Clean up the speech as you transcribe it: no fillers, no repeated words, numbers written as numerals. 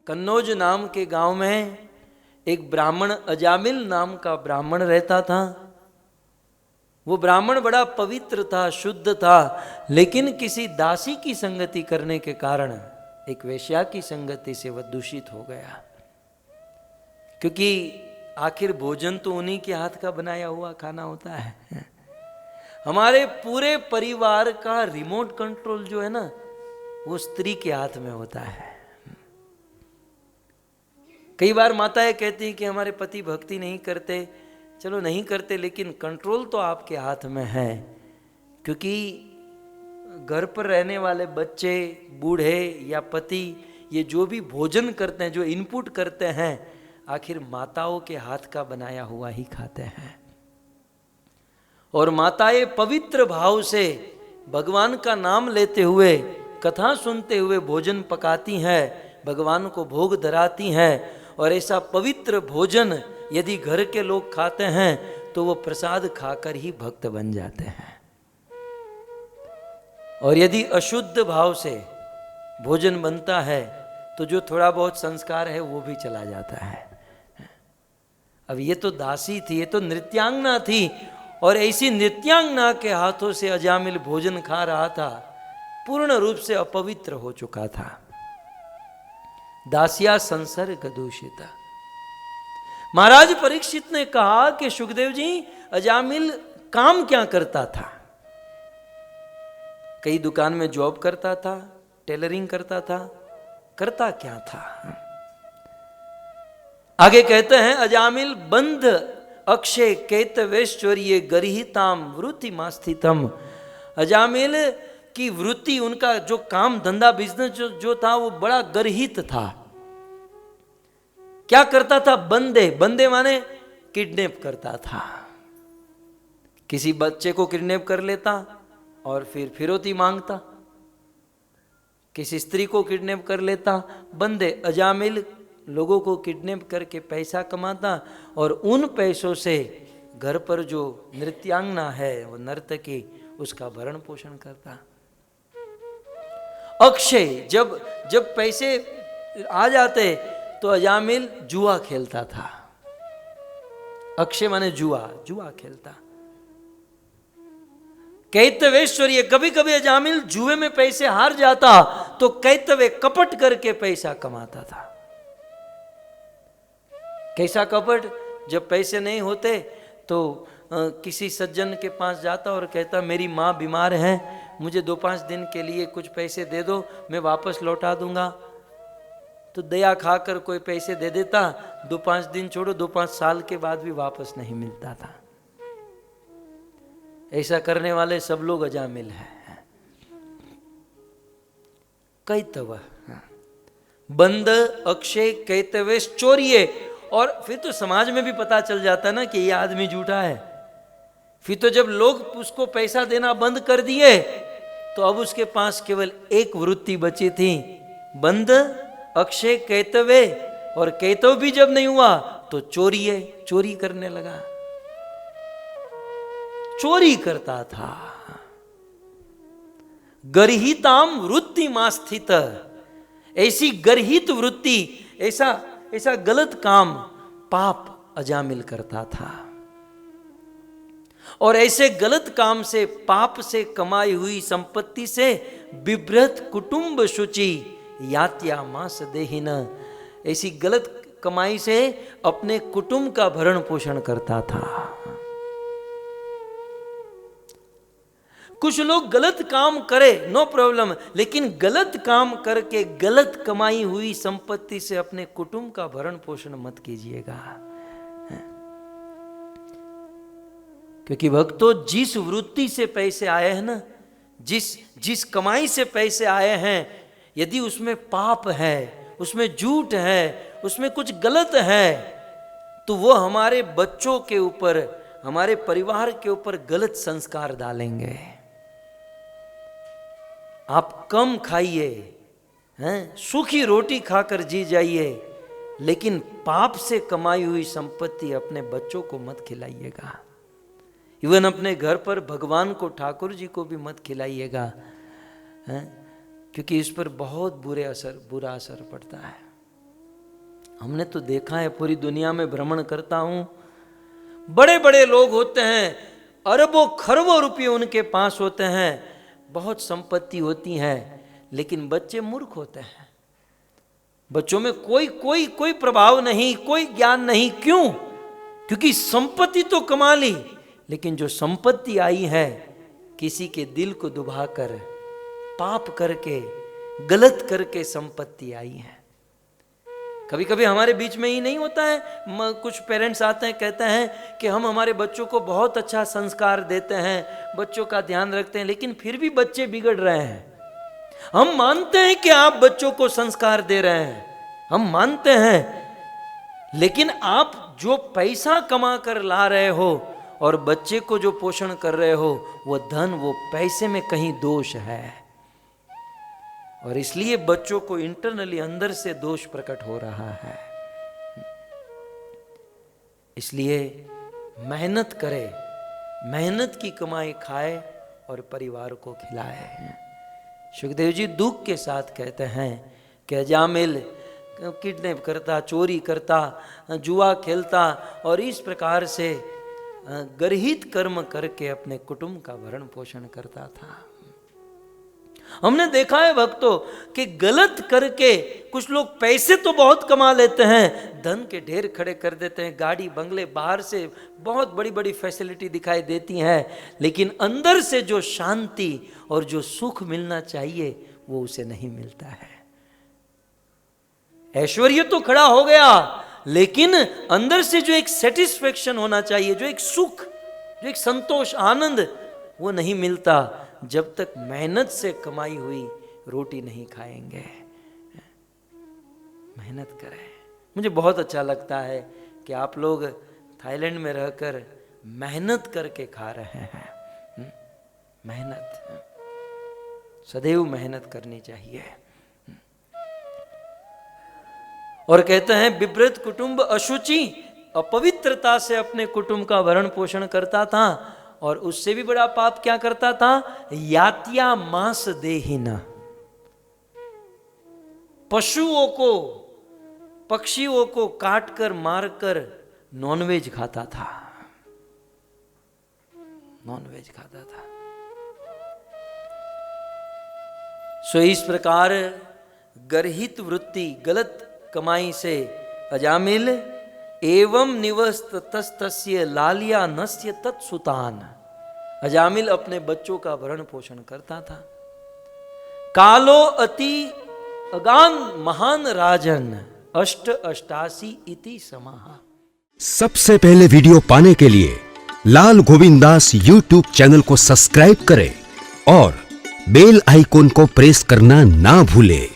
कन्नौज नाम के गांव में एक ब्राह्मण अजामिल नाम का ब्राह्मण रहता था। वो ब्राह्मण बड़ा पवित्र था, शुद्ध था, लेकिन किसी दासी की संगति करने के कारण, एक वेश्या की संगति से वह दूषित हो गया। क्योंकि आखिर भोजन तो उन्हीं के हाथ का बनाया हुआ खाना होता है। हमारे पूरे परिवार का रिमोट कंट्रोल जो है ना, वो स्त्री के हाथ में होता है। कई बार माताएं कहती हैं कि हमारे पति भक्ति नहीं करते। चलो नहीं करते, लेकिन कंट्रोल तो आपके हाथ में है। क्योंकि घर पर रहने वाले बच्चे, बूढ़े या पति, ये जो भी भोजन करते हैं, जो इनपुट करते हैं, आखिर माताओं के हाथ का बनाया हुआ ही खाते हैं। और माताएं पवित्र भाव से भगवान का नाम लेते हुए, कथा सुनते हुए भोजन पकाती हैं, भगवान को भोग धराती हैं। और ऐसा पवित्र भोजन यदि घर के लोग खाते हैं तो वो प्रसाद खाकर ही भक्त बन जाते हैं। और यदि अशुद्ध भाव से भोजन बनता है तो जो थोड़ा बहुत संस्कार है वो भी चला जाता है। अब ये तो दासी थी, ये तो नृत्यांगना थी, और ऐसी नृत्यांगना के हाथों से अजामिल भोजन खा रहा था, पूर्ण रूप से अपवित्र हो चुका था। दासिया संसर्ग दूषिता। महाराज परीक्षित ने कहा कि सुखदेव जी, अजामिल काम क्या करता था? कई दुकान में जॉब करता था, टेलरिंग करता था, करता क्या था? आगे कहते हैं, अजामिल बंध अक्षय कैतवैश्वर्य गरिहिताम वृत्ति मास्थितम। अजामिल की वृत्ति, उनका जो काम धंधा बिजनेस जो था वो बड़ा गर्हित था। क्या करता था? बंदे, बंदे माने किडनैप करता था। किसी बच्चे को किडनैप कर लेता और फिर फिरौती मांगता, किसी स्त्री को किडनैप कर लेता। बंदे, अजामिल लोगों को किडनैप करके पैसा कमाता और उन पैसों से घर पर जो नृत्यांगना है, वो नर्तकी, उसका भरण पोषण करता। अक्षय, जब पैसे आ जाते तो अजामिल जुआ खेलता था। अक्षय माने जुआ खेलता। कैतवेश्वर्य, कभी कभी अजामिल जुए में पैसे हार जाता तो कैतवे कपट करके पैसा कमाता था। कैसा कपट? जब पैसे नहीं होते तो किसी सज्जन के पास जाता और कहता, मेरी माँ बीमार है, मुझे 2-5 दिन के लिए कुछ पैसे दे दो, मैं वापस लौटा दूंगा। तो दया खाकर कोई पैसे दे देता, 2-5 दिन छोड़ो, 2-5 साल के बाद भी वापस नहीं मिलता था। ऐसा करने वाले सब लोग अजामिल हैं। कैतव, बंद अक्षय कैतवेश्वर्य। और फिर तो समाज में भी पता चल जाता ना कि ये आदमी झूठा है। फिर तो जब लोग उसको पैसा देना बंद कर दिए तो अब उसके पास केवल एक वृत्ति बची थी, बंद अक्षय कैतवे। और कैतव भी जब नहीं हुआ तो चोरी करने लगा, चोरी करता था। गर्हिताम वृत्ति मास्थित। ऐसी गर्हित वृत्ति, ऐसा गलत काम, पाप अजामिल करता था। और ऐसे गलत काम से, पाप से कमाई हुई संपत्ति से बिभ्रत कुटुंब शुचि यात्या मास देहिन। ऐसी गलत कमाई से अपने कुटुंब का भरण पोषण करता था। कुछ लोग गलत काम करे, नो प्रॉब्लम, लेकिन गलत काम करके गलत कमाई हुई संपत्ति से अपने कुटुंब का भरण पोषण मत कीजिएगा। क्योंकि भक्तों, जिस वृत्ति से पैसे आए हैं ना, जिस कमाई से पैसे आए हैं, यदि उसमें पाप है, उसमें झूठ है, उसमें कुछ गलत है, तो वो हमारे बच्चों के ऊपर, हमारे परिवार के ऊपर गलत संस्कार डालेंगे। आप कम खाइए, सूखी रोटी खाकर जी जाइए, लेकिन पाप से कमाई हुई संपत्ति अपने बच्चों को मत खिलाइएगा। इवन अपने घर पर भगवान को, ठाकुर जी को भी मत खिलाइएगा, क्योंकि इस पर बहुत बुरा असर पड़ता है। हमने तो देखा है, पूरी दुनिया में भ्रमण करता हूं, बड़े बड़े लोग होते हैं, अरबों खरबों रुपये उनके पास होते हैं, बहुत संपत्ति होती है, लेकिन बच्चे मूर्ख होते हैं। बच्चों में कोई प्रभाव नहीं, कोई ज्ञान नहीं। क्यों? क्योंकि संपत्ति तो कमा ली, लेकिन जो संपत्ति आई है किसी के दिल को दुभाकर, पाप करके, गलत करके संपत्ति आई है। कभी कभी हमारे बीच में ही नहीं होता है, कुछ पेरेंट्स आते हैं, कहते हैं कि हम हमारे बच्चों को बहुत अच्छा संस्कार देते हैं, बच्चों का ध्यान रखते हैं, लेकिन फिर भी बच्चे बिगड़ रहे हैं। हम मानते हैं कि आप बच्चों को संस्कार दे रहे हैं, हम मानते हैं, लेकिन आप जो पैसा कमा कर ला रहे हो और बच्चे को जो पोषण कर रहे हो, वो धन, वो पैसे में कहीं दोष है। और इसलिए बच्चों को इंटरनली, अंदर से दोष प्रकट हो रहा है। इसलिए मेहनत करे, मेहनत की कमाई खाए और परिवार को खिलाए। सुखदेव जी दुख के साथ कहते हैं कि अजामिल किडनैप करता, चोरी करता, जुआ खेलता और इस प्रकार से गर्हित कर्म करके अपने कुटुंब का भरण पोषण करता था। हमने देखा है भक्तों कि गलत करके कुछ लोग पैसे तो बहुत कमा लेते हैं, धन के ढेर खड़े कर देते हैं, गाड़ी बंगले बाहर से बहुत बड़ी बड़ी फैसिलिटी दिखाई देती हैं, लेकिन अंदर से जो शांति और जो सुख मिलना चाहिए वो उसे नहीं मिलता है। ऐश्वर्य तो खड़ा हो गया, लेकिन अंदर से जो एक सेटिस्फेक्शन होना चाहिए, जो एक सुख, जो एक संतोष, आनंद, वो नहीं मिलता जब तक मेहनत से कमाई हुई रोटी नहीं खाएंगे। मेहनत करें। मुझे बहुत अच्छा लगता है कि आप लोग थाईलैंड में रहकर मेहनत करके खा रहे हैं। मेहनत, सदैव मेहनत करनी चाहिए। और कहते हैं विव्रत कुटुंब अशुचि, अपवित्रता से अपने कुटुंब का भरण पोषण करता था, और उससे भी बड़ा पाप क्या करता था, यात्या मांस देहिना, पशुओं को, पक्षियों को काटकर मारकर नॉनवेज खाता था, नॉनवेज खाता था। सो इस प्रकार गर्हित वृत्ति, गलत कमाई से अजामिल एवं निवस्तस्य लालिया नस्य तत्सुतान, अजामिल अपने बच्चों का भरण पोषण करता था। कालो अति अगान महान राजन अष्ट अष्टासी इति समाहा। सबसे पहले वीडियो पाने के लिए लाल गोविंदास यूट्यूब चैनल को सब्सक्राइब करें और बेल आइकॉन को प्रेस करना ना भूलें।